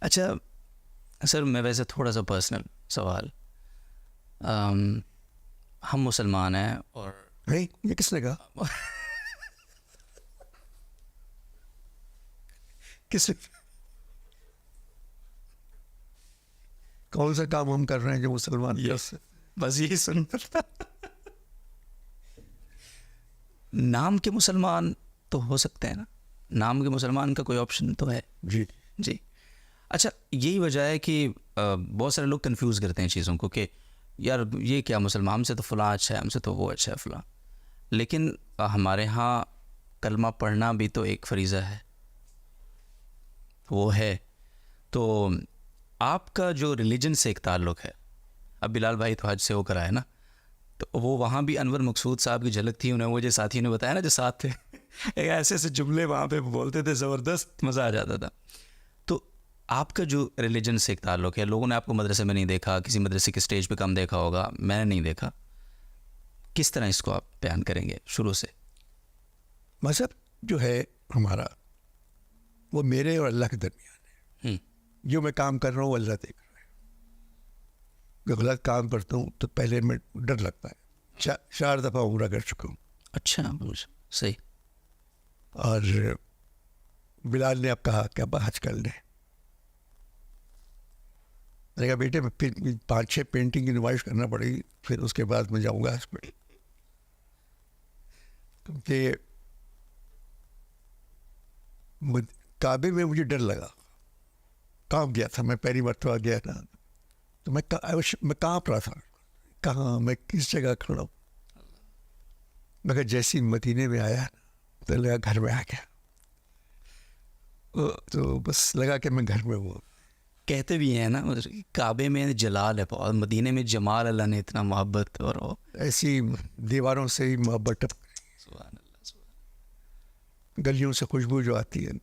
अच्छा सर, मैं वैसे थोड़ा सा पर्सनल सवाल, हम मुसलमान हैं और नहीं, ये किसने कहा? किसने? कौन सा काम हम कर रहे हैं जो मुसलमान यस, बस यही सुन नाम के मुसलमान तो हो सकते हैं ना, नाम के मुसलमान का कोई ऑप्शन तो है जी जी। अच्छा, यही वजह है कि बहुत सारे लोग कंफ्यूज करते हैं चीज़ों को कि यार ये क्या मुसलमान, हमसे तो फ़लाँ अच्छा है, हमसे तो वो अच्छा है फ़लाँ। लेकिन हमारे यहाँ कलमा पढ़ना भी तो एक फ़रीज़ा है, वो है। तो आपका जो रिलीजन से एक ताल्लुक़ है, अब बिलाल भाई तो हज से होकर आए ना, तो वो वहाँ भी अनवर मकसूद साहब की झलक थी, उन्हें वो जो साथियों ने बताया ना जो साथ थे एक ऐसे ऐसे जुमले वहाँ पे बोलते थे, ज़बरदस्त मज़ा आ जाता था। तो आपका जो रिलीजन से एक ताल्लुक़ है, लोगों ने आपको मदरसे में नहीं देखा, किसी मदरसे के स्टेज पे कम देखा होगा, मैंने नहीं देखा, किस तरह इसको आप बयान करेंगे शुरू से? मज़हब जो है हमारा, वो मेरे और अल्लाह के दरमियान है। जो मैं काम कर रहा हूँ अल्लाह देख रहा है। मैं गलत काम करता हूँ तो पहले मैं डर लगता है। 4 दफ़ा उम्रा कर चुका हूँ। अच्छा, सही। और बिलाल ने अब कहा कि अब हज कर लें। मैंने कहा बेटे, मैं फिर 5-6 पेंटिंग की नुमाइश करना पड़ेगी, फिर उसके बाद मैं जाऊँगा हज पे। क्योंकि काबे में मुझे डर लगा। कांप गया था, मैं पहली मरतबा गया ना, तो मैं कांप रहा था, कहाँ मैं किस जगह खड़ा हूँ। मगर जैसे ही मदीने में आया तो लगा घर में आ गया, तो बस लगा कि मैं घर में हूँ। कहते भी हैं ना, काबे में जलाल है बहुत, मदीने में जमाल, अल्लाह ने इतना मोहब्बत, और ऐसी दीवारों से ही मोहब्बत, सुभान अल्लाह, गलियों से खुशबू जो आती है